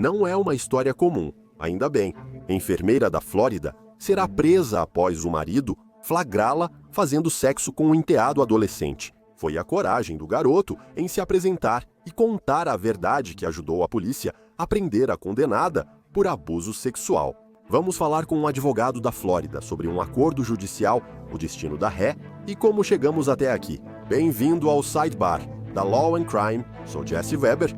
Não é uma história comum, ainda bem. Enfermeira da Flórida será presa após o marido flagrá-la fazendo sexo com um enteado adolescente. Foi a coragem do garoto em se apresentar e contar a verdade que ajudou a polícia a prender a condenada por abuso sexual. Vamos falar com um advogado da Flórida sobre um acordo judicial, o destino da ré e como chegamos até aqui. Bem-vindo ao Sidebar da Law and Crime. Sou Jesse Weber.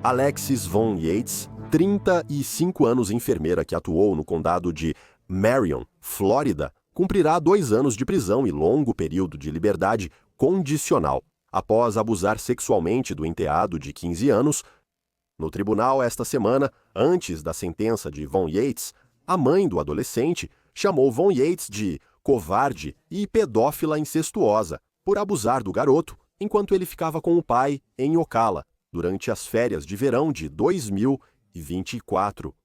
Alexis Von Yates, 35 anos enfermeira que atuou no condado de Marion, Flórida, cumprirá 2 anos de prisão e longo período de liberdade condicional após abusar sexualmente do enteado de 15 anos. No tribunal esta semana, antes da sentença de Von Yates, a mãe do adolescente chamou Von Yates de covarde e pedófila incestuosa por abusar do garoto enquanto ele ficava com o pai em Ocala, durante as férias de verão de 2024.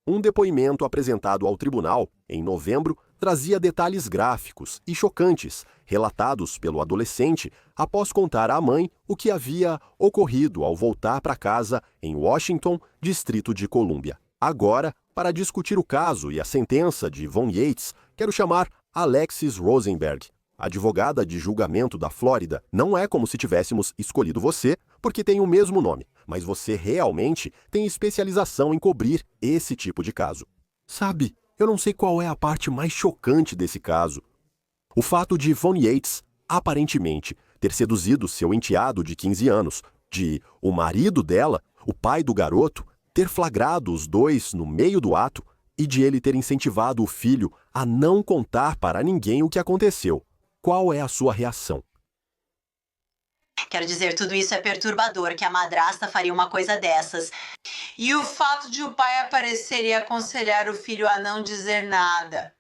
Um depoimento apresentado ao tribunal, em novembro, trazia detalhes gráficos e chocantes relatados pelo adolescente após contar à mãe o que havia ocorrido ao voltar para casa em Washington, Distrito de Colômbia. Agora, para discutir o caso e a sentença de Von Yates, quero chamar Alexis Rosenberg, advogada de julgamento da Flórida. Não é como se tivéssemos escolhido você, porque tem o mesmo nome, mas você realmente tem especialização em cobrir esse tipo de caso. Sabe, eu não sei qual é a parte mais chocante desse caso. O fato de Von Yates, aparentemente, ter seduzido seu enteado de 15 anos, de o marido dela, o pai do garoto, ter flagrado os dois no meio do ato e de ele ter incentivado o filho a não contar para ninguém o que aconteceu. Qual é a sua reação? Quero dizer, tudo isso é perturbador, que a madrasta faria uma coisa dessas. E o fato de o pai aparecer e aconselhar o filho a não dizer nada.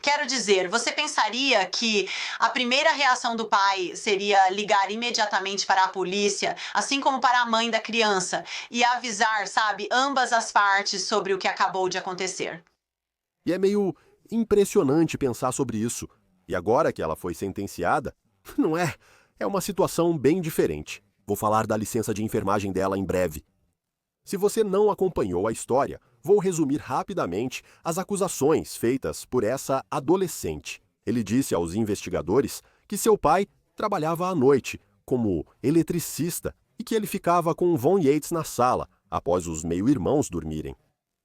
Quero dizer, você pensaria que a primeira reação do pai seria ligar imediatamente para a polícia, assim como para a mãe da criança, e avisar, sabe, ambas as partes sobre o que acabou de acontecer? E é meio impressionante pensar sobre isso. E agora que ela foi sentenciada, não é? É uma situação bem diferente. Vou falar da licença de enfermagem dela em breve. Se você não acompanhou a história, vou resumir rapidamente as acusações feitas por essa adolescente. Ele disse aos investigadores que seu pai trabalhava à noite como eletricista e que ele ficava com Von Yates na sala após os meio-irmãos dormirem.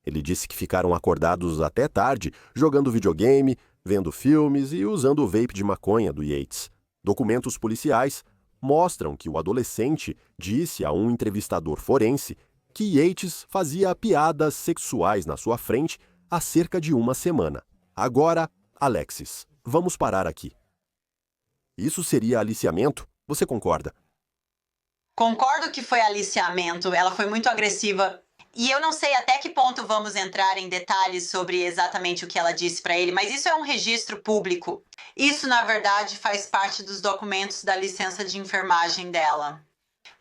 Ele disse que ficaram acordados até tarde, jogando videogame, vendo filmes e usando o vape de maconha do Yates. Documentos policiais mostram que o adolescente disse a um entrevistador forense que Yates fazia piadas sexuais na sua frente há cerca de uma semana. Agora, Alexis, vamos parar aqui. Isso seria aliciamento? Você concorda? Concordo que foi aliciamento, ela foi muito agressiva. E eu não sei até que ponto vamos entrar em detalhes sobre exatamente o que ela disse para ele, mas isso é um registro público. Isso, na verdade, faz parte dos documentos da licença de enfermagem dela.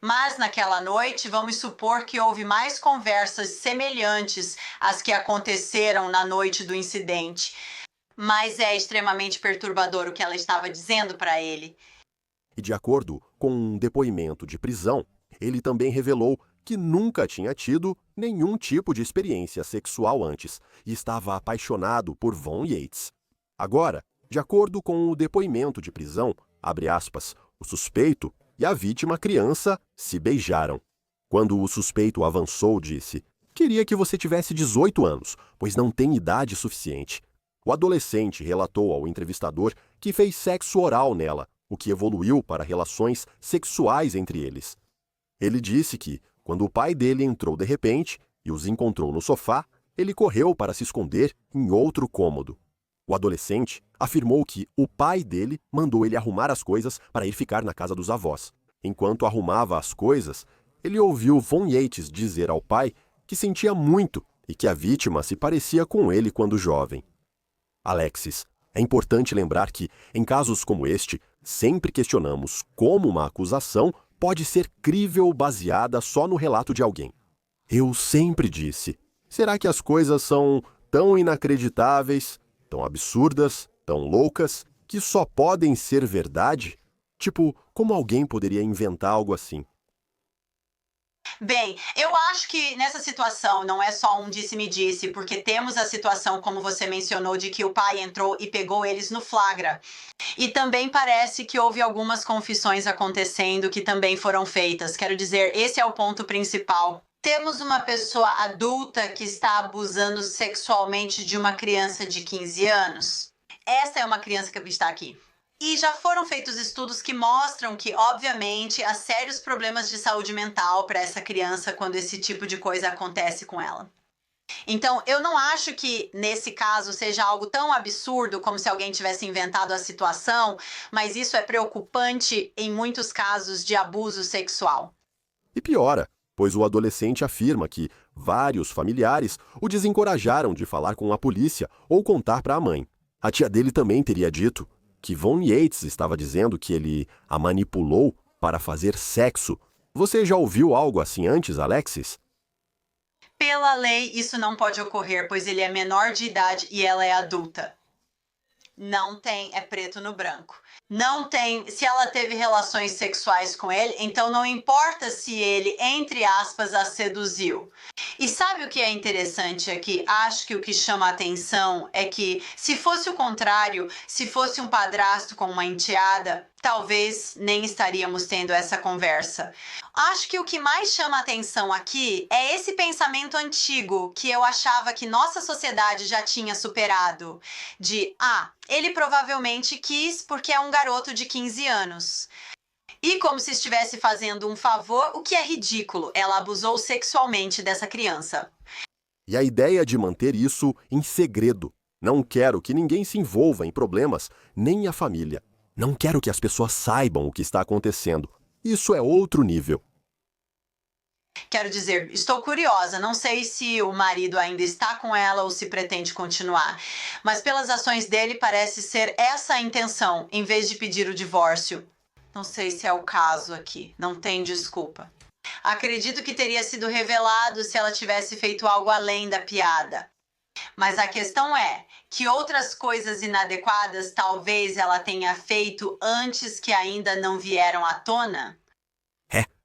Mas naquela noite, vamos supor que houve mais conversas semelhantes às que aconteceram na noite do incidente. Mas é extremamente perturbador o que ela estava dizendo para ele. E de acordo com um depoimento de prisão, ele também revelou que nunca tinha tido nenhum tipo de experiência sexual antes e estava apaixonado por Von Yates. Agora, de acordo com o depoimento de prisão, abre aspas, o suspeito e a vítima criança se beijaram. Quando o suspeito avançou, disse: "Queria que você tivesse 18 anos, pois não tem idade suficiente." O adolescente relatou ao entrevistador que fez sexo oral nela, o que evoluiu para relações sexuais entre eles. Ele disse que, quando o pai dele entrou de repente e os encontrou no sofá, ele correu para se esconder em outro cômodo. O adolescente afirmou que o pai dele mandou ele arrumar as coisas para ir ficar na casa dos avós. Enquanto arrumava as coisas, ele ouviu Von Yates dizer ao pai que sentia muito e que a vítima se parecia com ele quando jovem. Alexis, é importante lembrar que, em casos como este, sempre questionamos como uma acusação pode ser crível baseada só no relato de alguém. Eu sempre disse, será que as coisas são tão inacreditáveis, tão absurdas, tão loucas, que só podem ser verdade? Tipo, como alguém poderia inventar algo assim? Bem, eu acho que nessa situação não é só um disse-me-disse, porque temos a situação, como você mencionou, de que o pai entrou e pegou eles no flagra. E também parece que houve algumas confissões acontecendo que também foram feitas. Quero dizer, esse é o ponto principal. Temos uma pessoa adulta que está abusando sexualmente de uma criança de 15 anos. Essa é uma criança que está aqui. E já foram feitos estudos que mostram que, obviamente, há sérios problemas de saúde mental para essa criança quando esse tipo de coisa acontece com ela. Então, eu não acho que nesse caso seja algo tão absurdo como se alguém tivesse inventado a situação, mas isso é preocupante em muitos casos de abuso sexual. E piora, pois o adolescente afirma que vários familiares o desencorajaram de falar com a polícia ou contar para a mãe. A tia dele também teria dito que Von Yates estava dizendo que ele a manipulou para fazer sexo. Você já ouviu algo assim antes, Alexis? Pela lei, isso não pode ocorrer, pois ele é menor de idade e ela é adulta. Não tem, é preto no branco. Não tem, se ela teve relações sexuais com ele, então não importa se ele, entre aspas, a seduziu. E sabe o que é interessante aqui? Acho que o que chama a atenção é que, se fosse o contrário, se fosse um padrasto com uma enteada, talvez nem estaríamos tendo essa conversa. Acho que o que mais chama a atenção aqui é esse pensamento antigo que eu achava que nossa sociedade já tinha superado. Ele provavelmente quis porque é um garoto de 15 anos. E como se estivesse fazendo um favor, o que é ridículo. Ela abusou sexualmente dessa criança. E a ideia de manter isso em segredo. Não quero que ninguém se envolva em problemas, nem a família. Não quero que as pessoas saibam o que está acontecendo. Isso é outro nível. Quero dizer, estou curiosa, não sei se o marido ainda está com ela ou se pretende continuar, mas pelas ações dele parece ser essa a intenção, em vez de pedir o divórcio. Não sei se é o caso aqui, não tem desculpa. Acredito que teria sido revelado se ela tivesse feito algo além da piada. Mas a questão é que outras coisas inadequadas talvez ela tenha feito antes que ainda não vieram à tona?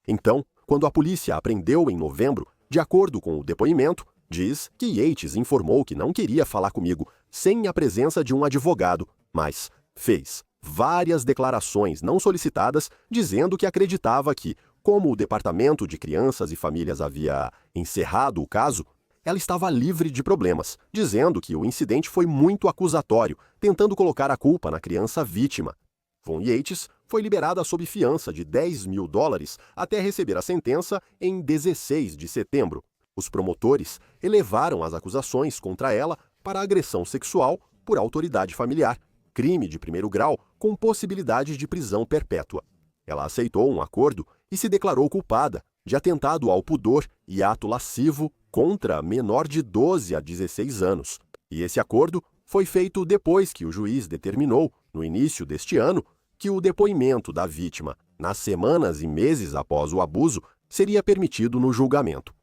Então, quando a polícia a prendeu em novembro, de acordo com o depoimento, diz que Yates informou que não queria falar comigo sem a presença de um advogado, mas fez várias declarações não solicitadas dizendo que acreditava que, como o Departamento de Crianças e Famílias havia encerrado o caso, ela estava livre de problemas, dizendo que o incidente foi muito acusatório, tentando colocar a culpa na criança vítima. Von Yates foi liberada sob fiança de $10.000 até receber a sentença em 16 de setembro. Os promotores elevaram as acusações contra ela para agressão sexual por autoridade familiar, crime de primeiro grau com possibilidade de prisão perpétua. Ela aceitou um acordo e se declarou culpada de atentado ao pudor e ato lascivo contra menor de 12 a 16 anos. E esse acordo foi feito depois que o juiz determinou, no início deste ano, que o depoimento da vítima, nas semanas e meses após o abuso, seria permitido no julgamento.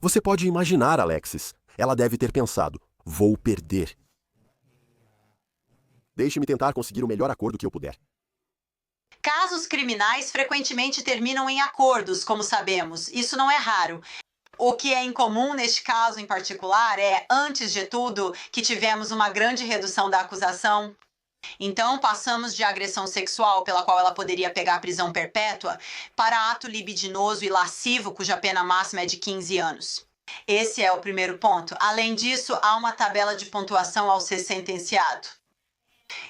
Você pode imaginar, Alexis, ela deve ter pensado: vou perder. Deixe-me tentar conseguir o melhor acordo que eu puder. Casos criminais frequentemente terminam em acordos, como sabemos. Isso não é raro. O que é incomum neste caso em particular é, antes de tudo, que tivemos uma grande redução da acusação. Então, passamos de agressão sexual, pela qual ela poderia pegar prisão perpétua, para ato libidinoso e lascivo, cuja pena máxima é de 15 anos. Esse é o primeiro ponto. Além disso, há uma tabela de pontuação ao ser sentenciado.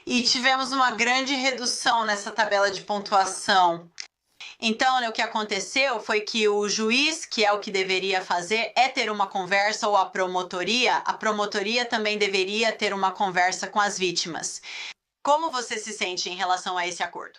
E tivemos uma grande redução nessa tabela de pontuação. Então, o que aconteceu foi que o juiz, que é o que deveria fazer, é ter uma conversa, ou a promotoria também deveria ter uma conversa com as vítimas. Como você se sente em relação a esse acordo?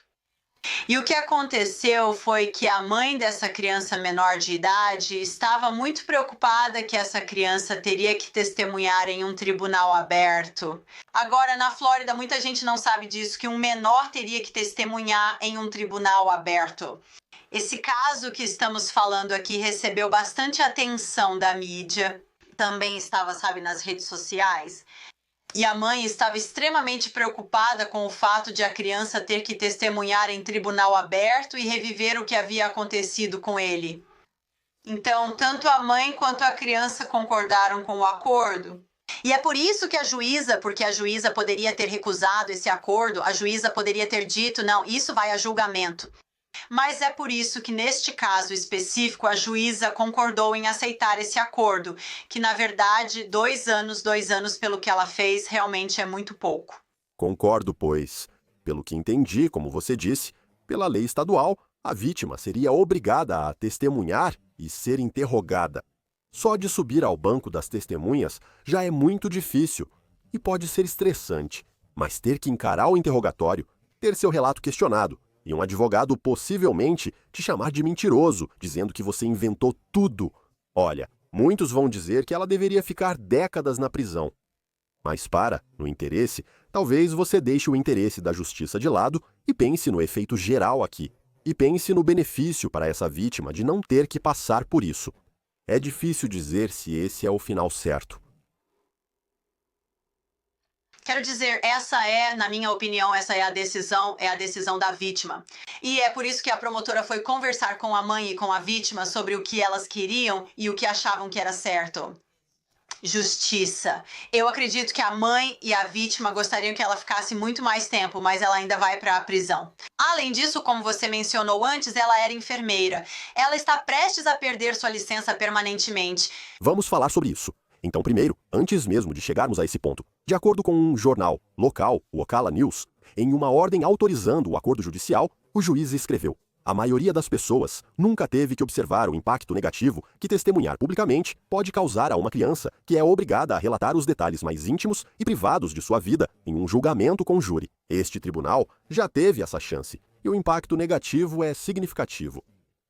E o que aconteceu foi que a mãe dessa criança menor de idade estava muito preocupada que essa criança teria que testemunhar em um tribunal aberto. Agora, na Flórida, muita gente não sabe disso, que um menor teria que testemunhar em um tribunal aberto. Esse caso que estamos falando aqui recebeu bastante atenção da mídia, também estava, nas redes sociais. E a mãe estava extremamente preocupada com o fato de a criança ter que testemunhar em tribunal aberto e reviver o que havia acontecido com ele. Então, tanto a mãe quanto a criança concordaram com o acordo. E é por isso que a juíza, porque a juíza poderia ter recusado esse acordo, a juíza poderia ter dito, não, isso vai a julgamento. Mas é por isso que, neste caso específico, a juíza concordou em aceitar esse acordo, que, na verdade, 2 anos pelo que ela fez, realmente é muito pouco. Concordo, pois, pelo que entendi, como você disse, pela lei estadual, a vítima seria obrigada a testemunhar e ser interrogada. Só de subir ao banco das testemunhas já é muito difícil e pode ser estressante, mas ter que encarar o interrogatório, ter seu relato questionado e um advogado possivelmente te chamar de mentiroso, dizendo que você inventou tudo. Olha, muitos vão dizer que ela deveria ficar décadas na prisão. Mas no interesse, talvez você deixe o interesse da justiça de lado e pense no efeito geral aqui. E pense no benefício para essa vítima de não ter que passar por isso. É difícil dizer se esse é o final certo. Quero dizer, na minha opinião, essa é a decisão da vítima. E é por isso que a promotora foi conversar com a mãe e com a vítima sobre o que elas queriam e o que achavam que era certo. Justiça. Eu acredito que a mãe e a vítima gostariam que ela ficasse muito mais tempo, mas ela ainda vai para a prisão. Além disso, como você mencionou antes, ela era enfermeira. Ela está prestes a perder sua licença permanentemente. Vamos falar sobre isso. Então, primeiro, antes mesmo de chegarmos a esse ponto, de acordo com um jornal local, o Ocala News, em uma ordem autorizando o acordo judicial, o juiz escreveu: a maioria das pessoas nunca teve que observar o impacto negativo que testemunhar publicamente pode causar a uma criança que é obrigada a relatar os detalhes mais íntimos e privados de sua vida em um julgamento com júri. Este tribunal já teve essa chance e o impacto negativo é significativo.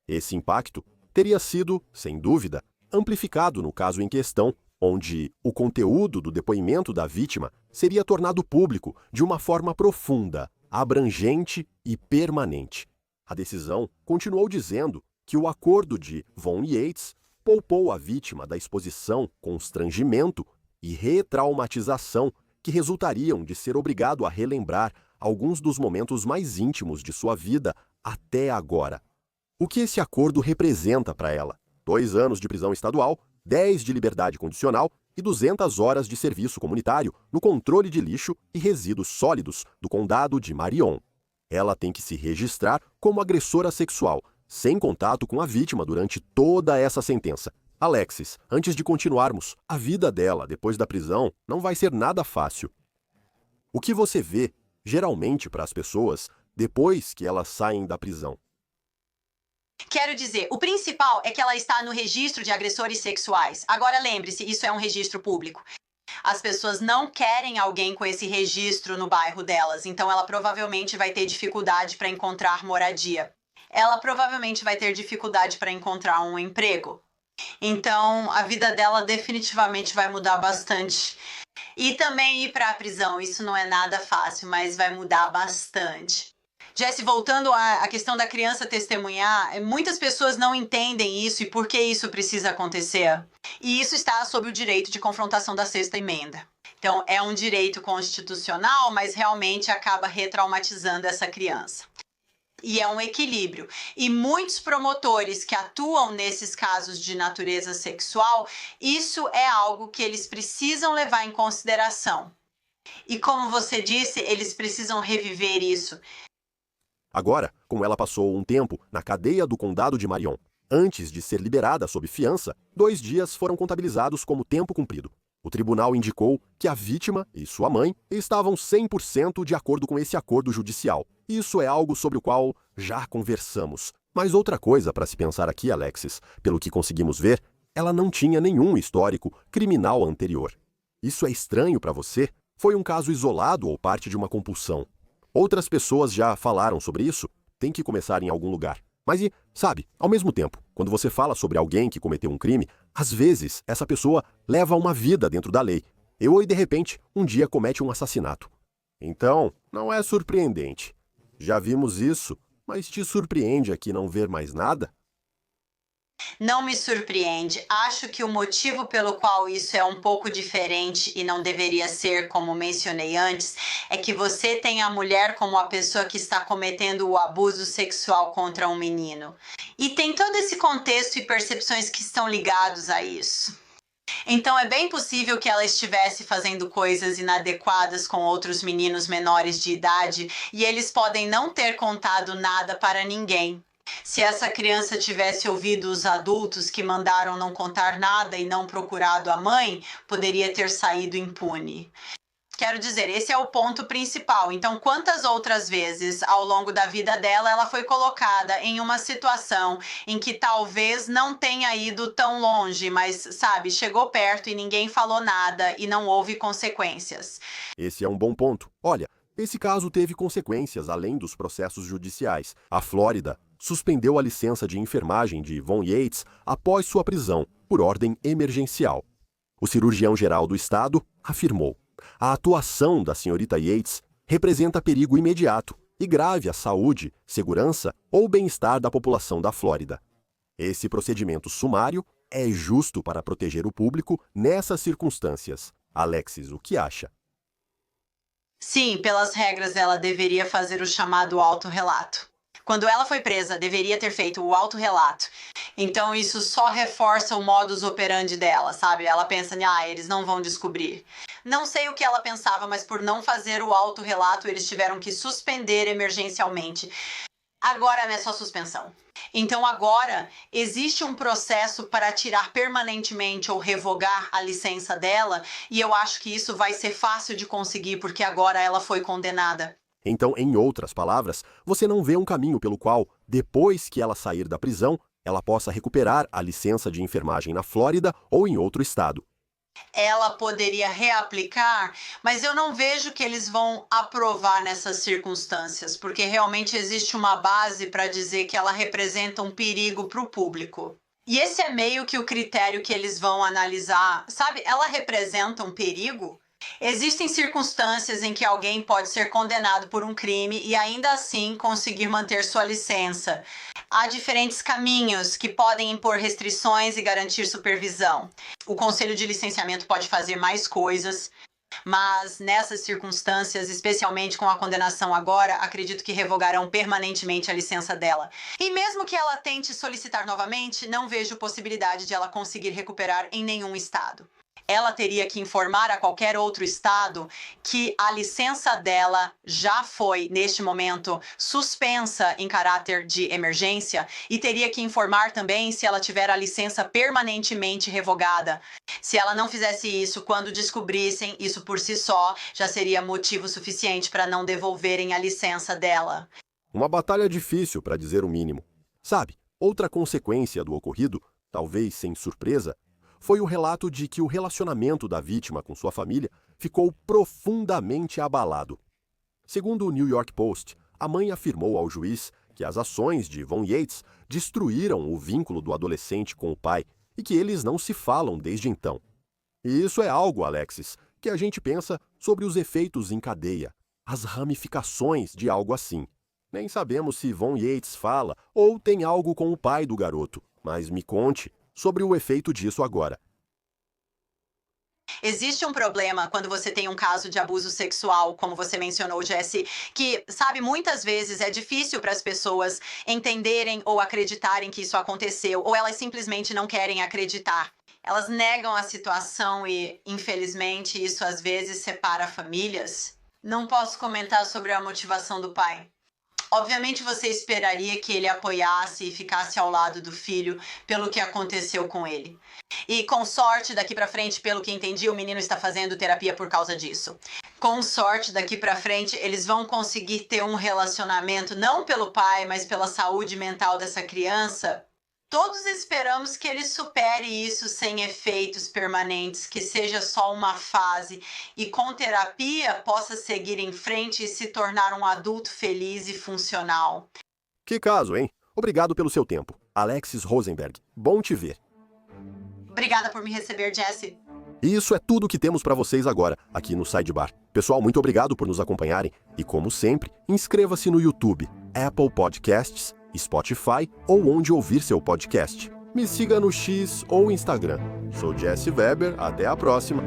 Esse impacto teria sido, sem dúvida, amplificado no caso em questão, onde o conteúdo do depoimento da vítima seria tornado público de uma forma profunda, abrangente e permanente. A decisão continuou dizendo que o acordo de Von Yates poupou a vítima da exposição, constrangimento e retraumatização que resultariam de ser obrigado a relembrar alguns dos momentos mais íntimos de sua vida até agora. O que esse acordo representa para ela? 2 anos de prisão estadual, 10 de liberdade condicional e 200 horas de serviço comunitário no controle de lixo e resíduos sólidos do condado de Marion. Ela tem que se registrar como agressora sexual, sem contato com a vítima durante toda essa sentença. Alexis, antes de continuarmos, a vida dela depois da prisão não vai ser nada fácil. O que você vê, geralmente, para as pessoas depois que elas saem da prisão? Quero dizer, o principal é que ela está no registro de agressores sexuais. Agora lembre-se, isso é um registro público. As pessoas não querem alguém com esse registro no bairro delas, então ela provavelmente vai ter dificuldade para encontrar moradia. Ela provavelmente vai ter dificuldade para encontrar um emprego. Então, a vida dela definitivamente vai mudar bastante. E também ir para a prisão, isso não é nada fácil, mas vai mudar bastante. Jesse, voltando à questão da criança testemunhar, muitas pessoas não entendem isso e por que isso precisa acontecer. E isso está sob o direito de confrontação da Sexta Emenda. Então, é um direito constitucional, mas realmente acaba retraumatizando essa criança. E é um equilíbrio. E muitos promotores que atuam nesses casos de natureza sexual, isso é algo que eles precisam levar em consideração. E como você disse, eles precisam reviver isso. Agora, como ela passou um tempo na cadeia do condado de Marion, antes de ser liberada sob fiança, 2 dias foram contabilizados como tempo cumprido. O tribunal indicou que a vítima e sua mãe estavam 100% de acordo com esse acordo judicial. Isso é algo sobre o qual já conversamos. Mas outra coisa para se pensar aqui, Alexis, pelo que conseguimos ver, ela não tinha nenhum histórico criminal anterior. Isso é estranho para você? Foi um caso isolado ou parte de uma compulsão? Outras pessoas já falaram sobre isso? Tem que começar em algum lugar. Mas sabe, ao mesmo tempo, quando você fala sobre alguém que cometeu um crime, às vezes essa pessoa leva uma vida dentro da lei. E de repente, um dia comete um assassinato. Então, não é surpreendente. Já vimos isso, mas te surpreende aqui não ver mais nada? Não me surpreende. Acho que o motivo pelo qual isso é um pouco diferente e não deveria ser, como mencionei antes, é que você tem a mulher como a pessoa que está cometendo o abuso sexual contra um menino. E tem todo esse contexto e percepções que estão ligados a isso. Então é bem possível que ela estivesse fazendo coisas inadequadas com outros meninos menores de idade e eles podem não ter contado nada para ninguém. Se essa criança tivesse ouvido os adultos que mandaram não contar nada e não procurado a mãe, poderia ter saído impune. Quero dizer, esse é o ponto principal. Então, quantas outras vezes ao longo da vida dela ela foi colocada em uma situação em que talvez não tenha ido tão longe, mas, sabe, chegou perto e ninguém falou nada e não houve consequências. Esse é um bom ponto. Olha, esse caso teve consequências além dos processos judiciais. A Flórida suspendeu a licença de enfermagem de Von Yates após sua prisão, por ordem emergencial. O cirurgião-geral do estado afirmou: a atuação da senhorita Yates representa perigo imediato e grave à saúde, segurança ou bem-estar da população da Flórida. Esse procedimento sumário é justo para proteger o público nessas circunstâncias. Alexis, o que acha? Sim, pelas regras ela deveria fazer o chamado autorrelato. Quando ela foi presa, deveria ter feito o autorrelato. Então isso só reforça o modus operandi dela, sabe? Ela pensa, eles não vão descobrir. Não sei o que ela pensava, mas por não fazer o autorrelato, eles tiveram que suspender emergencialmente. Agora não é só suspensão. Então agora existe um processo para tirar permanentemente ou revogar a licença dela, e eu acho que isso vai ser fácil de conseguir porque agora ela foi condenada. Então, em outras palavras, você não vê um caminho pelo qual, depois que ela sair da prisão, ela possa recuperar a licença de enfermagem na Flórida ou em outro estado. Ela poderia reaplicar, mas eu não vejo que eles vão aprovar nessas circunstâncias, porque realmente existe uma base para dizer que ela representa um perigo para o público. E esse é meio que o critério que eles vão analisar. Sabe, ela representa um perigo? Existem circunstâncias em que alguém pode ser condenado por um crime e ainda assim conseguir manter sua licença. Há diferentes caminhos que podem impor restrições e garantir supervisão. O Conselho de Licenciamento pode fazer mais coisas, mas nessas circunstâncias, especialmente com a condenação agora, acredito que revogarão permanentemente a licença dela. E mesmo que ela tente solicitar novamente, não vejo possibilidade de ela conseguir recuperar em nenhum estado. Ela teria que informar a qualquer outro estado que a licença dela já foi, neste momento, suspensa em caráter de emergência e teria que informar também se ela tiver a licença permanentemente revogada. Se ela não fizesse isso, quando descobrissem, isso por si só já seria motivo suficiente para não devolverem a licença dela. Uma batalha difícil, para dizer o mínimo. Sabe, outra consequência do ocorrido, talvez sem surpresa, foi o relato de que o relacionamento da vítima com sua família ficou profundamente abalado. Segundo o New York Post, a mãe afirmou ao juiz que as ações de Von Yates destruíram o vínculo do adolescente com o pai e que eles não se falam desde então. E isso é algo, Alexis, que a gente pensa sobre os efeitos em cadeia, as ramificações de algo assim. Nem sabemos se Von Yates fala ou tem algo com o pai do garoto, mas me conte sobre o efeito disso agora. Existe um problema quando você tem um caso de abuso sexual, como você mencionou, Jessie, que, sabe, muitas vezes é difícil para as pessoas entenderem ou acreditarem que isso aconteceu, ou elas simplesmente não querem acreditar. Elas negam a situação e, infelizmente, isso às vezes separa famílias. Não posso comentar sobre a motivação do pai. Obviamente você esperaria que ele apoiasse e ficasse ao lado do filho pelo que aconteceu com ele. E com sorte, daqui pra frente, pelo que entendi, o menino está fazendo terapia por causa disso. Com sorte, daqui pra frente, eles vão conseguir ter um relacionamento, não pelo pai, mas pela saúde mental dessa criança. Todos esperamos que ele supere isso sem efeitos permanentes, que seja só uma fase e com terapia possa seguir em frente e se tornar um adulto feliz e funcional. Que caso, hein? Obrigado pelo seu tempo. Alexis Rosenberg, bom te ver. Obrigada por me receber, Jessie. E isso é tudo que temos para vocês agora, aqui no Sidebar. Pessoal, muito obrigado por nos acompanharem e, como sempre, inscreva-se no YouTube, Apple Podcasts, Spotify ou onde ouvir seu podcast. me siga no X ou Instagram. Sou Jesse Weber, até a próxima!